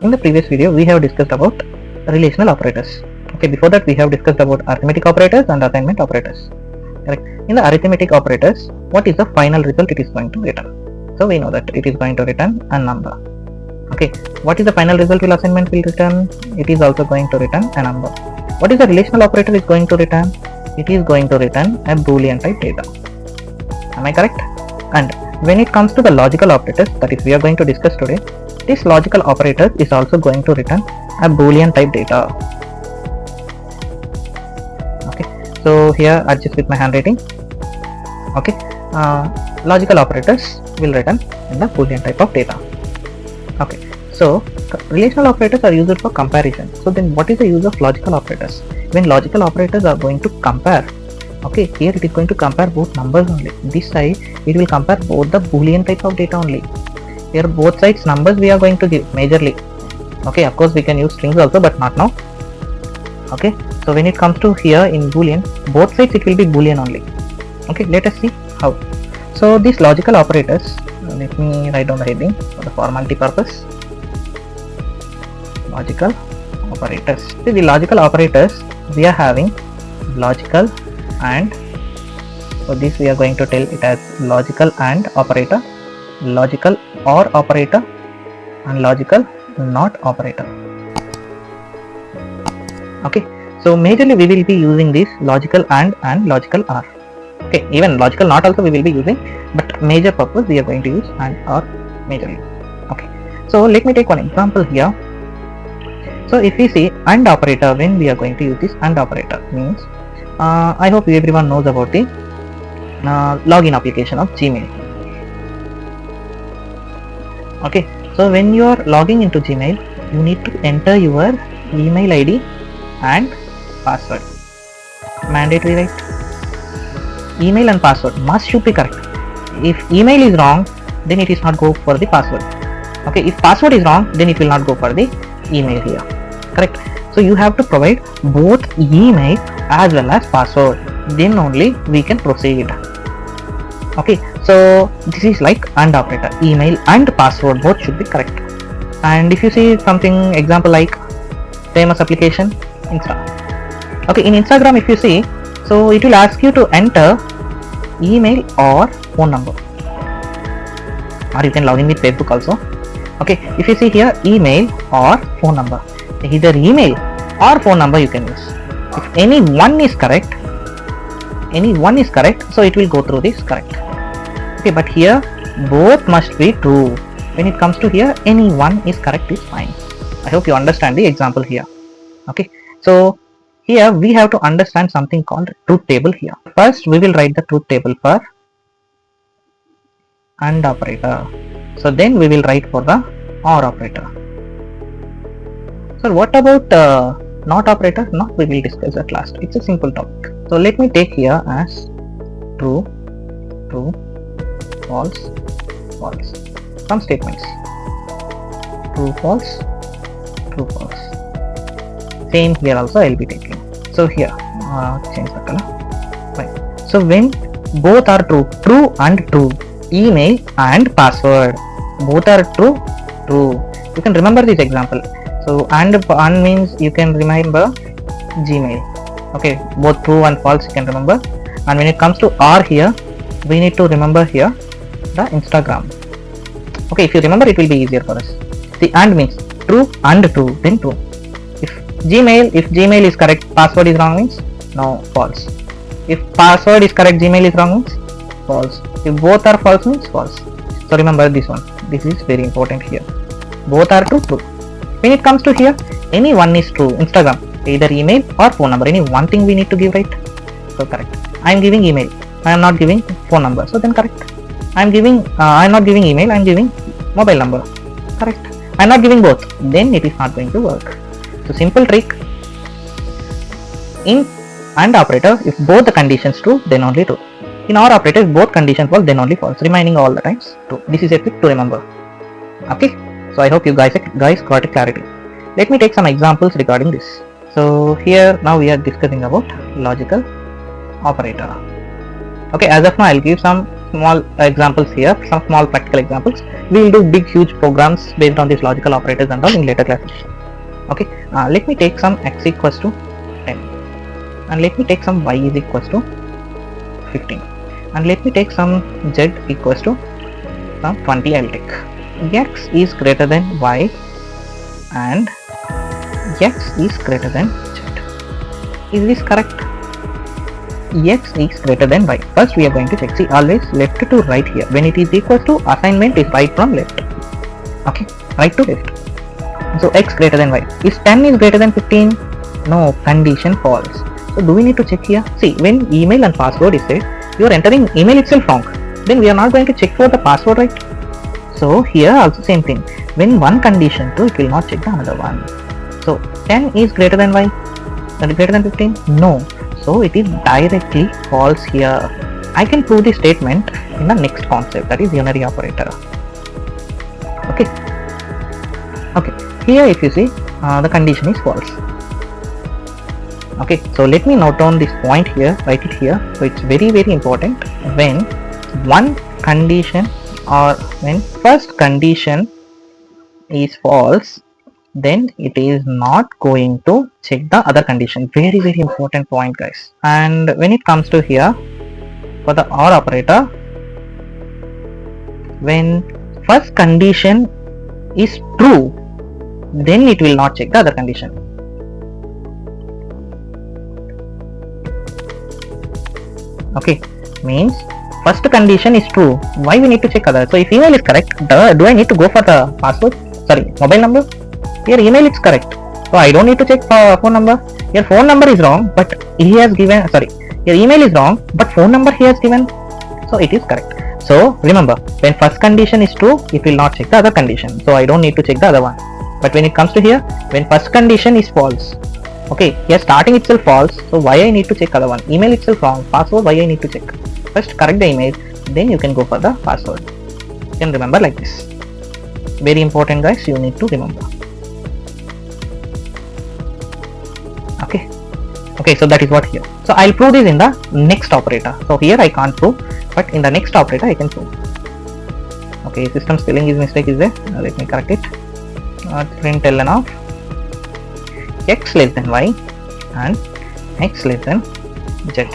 In the previous video, we have discussed about relational operators. Okay, before that we have discussed about arithmetic operators and assignment operators. Correct. In the arithmetic operators, what is the final result it is going to return? So we know that it is going to return a number. Okay, what is the final result will assignment will return? It is also going to return a number. What is the relational operator is going to return? It is going to return a boolean type data. Am I correct? And when it comes to the logical operators, that is we are going to discuss today, this logical operator is also going to return a boolean type data. Okay, so here adjust with my handwriting. Okay, logical operators will return in the boolean type of data. Okay, so relational operators are used for comparison. So then what is the use of logical operators? When logical operators are going to compare, okay, here it is going to compare both numbers only. This side it will compare both the boolean type of data only. Here both sides numbers we are going to give majorly. Okay, of course we can use strings also, but not now. Okay, so when it comes to here in boolean, both sides it will be boolean only. Okay, let us see how. So these logical operators, let me write down the heading for the formality purpose. Logical operators. See, the logical operators we are having logical and, so this we are going to tell it as logical and operator, logical or operator, and logical not operator. Okay, so majorly we will be using this logical and logical or. Okay, even logical not also we will be using, but major purpose we are going to use and or majorly. Okay, so let me take one example here. So if we see AND operator, when we are going to use this AND operator means, I hope everyone knows about the login application of Gmail. Okay, so when you are logging into Gmail, you need to enter your email ID and password. Mandatory, right? Email and password must should be correct. If email is wrong, then it is not go for the password. Okay, if password is wrong, then it will not go for the email here. Correct. So you have to provide both email as well as password, then only we can proceed. Okay, so this is like AND operator, email and password both should be correct. And if you see something example like famous application Insta. Okay, in Instagram if you see, so it will ask you to enter email or phone number, or you can log in with Facebook also. Okay, if you see here email or phone number, either email or phone number you can use. If any one is correct, so it will go through this correct. Okay, but here both must be true. When it comes to here, any one is correct is fine. I hope you understand the example here. Okay, so here we have to understand something called truth table here. First we will write the truth table for AND operator. So then we will write for the OR operator. So what about not operator? Not we will discuss at last. It's a simple topic. So let me take here as true, true, false, false. Some statements. True, false, true, false. Same here also I will be taking. So here change the color. Right. So when both are true, true and true, email and password both are true, true. You can remember this example. So and means you can remember Gmail. Okay, both true and false you can remember. And when it comes to R here, we need to remember here the Instagram. Okay, if you remember it will be easier for us. The AND means true and true, then true. If Gmail is correct, password is wrong means no, false. If password is correct, Gmail is wrong means false. If both are false means false. So remember this one. This is very important here. Both are true, true. When it comes to here, any one is true. Instagram, either email or phone number. Any one thing we need to give, right? So correct. I am giving email. I am not giving phone number. So then correct. I am not giving email. I am giving mobile number. Correct. I am not giving both. Then it is not going to work. So simple trick. In AND operator, if both the conditions true, then only true. In OR operator, if both conditions false, then only false. Remaining all the times true. This is a trick to remember. Okay. So I hope you guys got a clarity. Let me take some examples regarding this. So here now we are discussing about logical operator. Okay, as of now I'll give some small examples here, some small practical examples. We will do big huge programs based on these logical operators and all in later classes. Okay, let me take some x equals to 10, and let me take some y is equals to 15, and let me take some z equals to some 20. I will take x is greater than y and x is greater than z. Is this correct? X is greater than y. First we are going to check. See, always left to right here. When it is equal to, assignment is right from left. Okay, right to left. So x greater than y. Is 10 is greater than 15? No, condition false. So do we need to check here? See, when email and password is said, you are entering email itself wrong. Then we are not going to check for the password, right? So here also same thing. When one condition true, it will not check the another one. So 10 is greater than y. That is greater than 15? No. So it is directly false here. I can prove this statement in the next concept, that is unary operator. Okay. Okay. Here if you see, the condition is false. Okay. So let me note down this point here. Write it here. So it's very important. When one condition or when first condition is false, then it is not going to check the other condition. Very important point, guys. And when it comes to here for the OR operator, when first condition is true, then it will not check the other condition. Okay, means first condition is true. Why we need to check other? So if email is correct, do I need to go for the password? Sorry, mobile number? Here email is correct, so I don't need to check phone number. Your phone number is wrong, but he has given, sorry, your email is wrong, but phone number he has given, so it is correct. So remember, when first condition is true, it will not check the other condition, so I don't need to check the other one. But when it comes to here, when first condition is false, okay, here starting itself false, so why I need to check other one? Email itself wrong, password why I need to check? First correct the email, then you can go for the password. You can remember like this. Very important, guys, you need to remember. Okay, so that is what here. So I'll prove this in the next operator. So here I can't prove, but in the next operator I can prove. Okay, system spelling is mistake is there. Let me correct it. Println of x less than y and x less than z.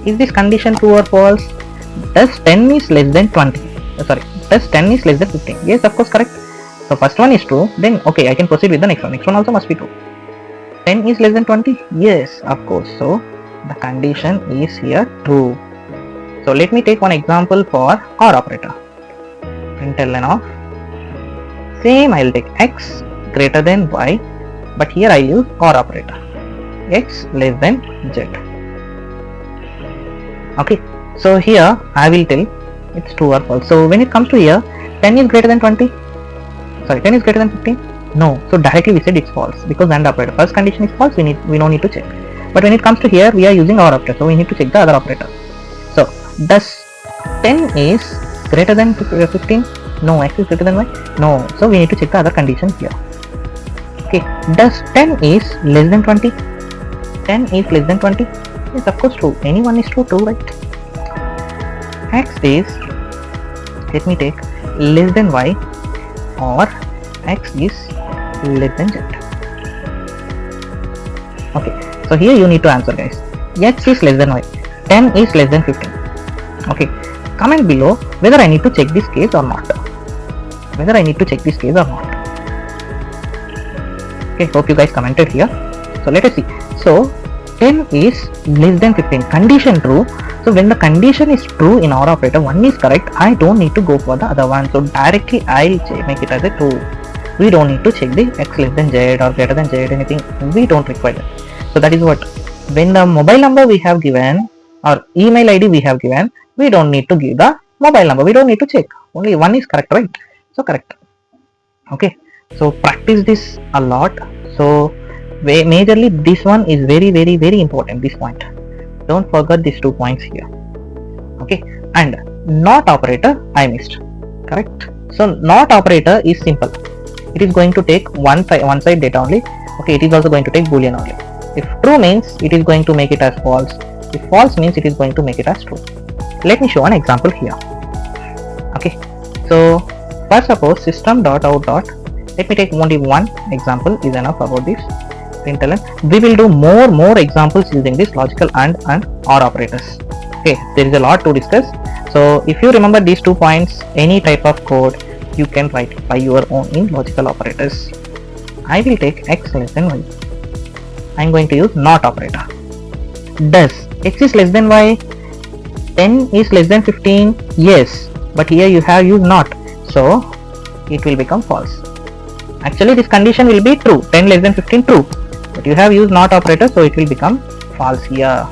Is this condition true or false? Does 10 is less than 20? Sorry, does 10 is less than 15? Yes, of course, correct. So first one is true, then okay, I can proceed with the next one. Next one also must be true. 10 is less than 20? Yes, of course. So the condition is here true. So let me take one example for OR operator. Println of same, I will take x greater than y, but here I use OR operator. X less than z. Okay, so here I will tell it's true or false. So when it comes to here, 10 is greater than 20. Sorry, 10 is greater than 15? No. So directly we said it's false because AND operator. First condition is false, we don't need to check. But when it comes to here, we are using OR operator, so we need to check the other operator. So does 10 is greater than 15? No. X is greater than y? No. So we need to check the other condition here. Okay. Does 10 is less than 20? 10 is less than 20? Yes, of course true. Anyone is true, right? X is, let me take less than y, or x is less than z. Okay, so here you need to answer, guys. X is less than y, 10 is less than 15. Okay, comment below whether I need to check this case or not. Whether I need to check this case or not. Okay, hope you guys commented here. So let us see. So 10 is less than 15. Condition true. So when the condition is true in OR operator, one is correct, I don't need to go for the other one. So directly I'll make it as a true. We don't need to check the x less than z or greater than z, anything. We don't require that. So that is what. When the mobile number we have given or email ID we have given, we don't need to give the mobile number. We don't need to check. Only one is correct, right? So correct. Okay. So practice this a lot. So majorly this one is very important, this point. Don't forget these 2 points here. Okay, and not operator I missed. Correct. So not operator is simple. It is going to take one side data only. Okay, it is also going to take boolean only. If true means it is going to make it as false. If false means it is going to make it as true. Let me show an example here. Okay, so first suppose system.out. Let me take only one example is enough about this println. We will do more examples using this logical and or operators. Okay, there is a lot to discuss. So if you remember these 2 points, any type of code you can write by your own in logical operators. I will take x less than y. I am going to use not operator. Does x is less than y, 10 is less than 15? Yes, but here you have used not, so it will become false. Actually this condition will be true, 10 less than 15 true, but you have used not operator, so it will become false here.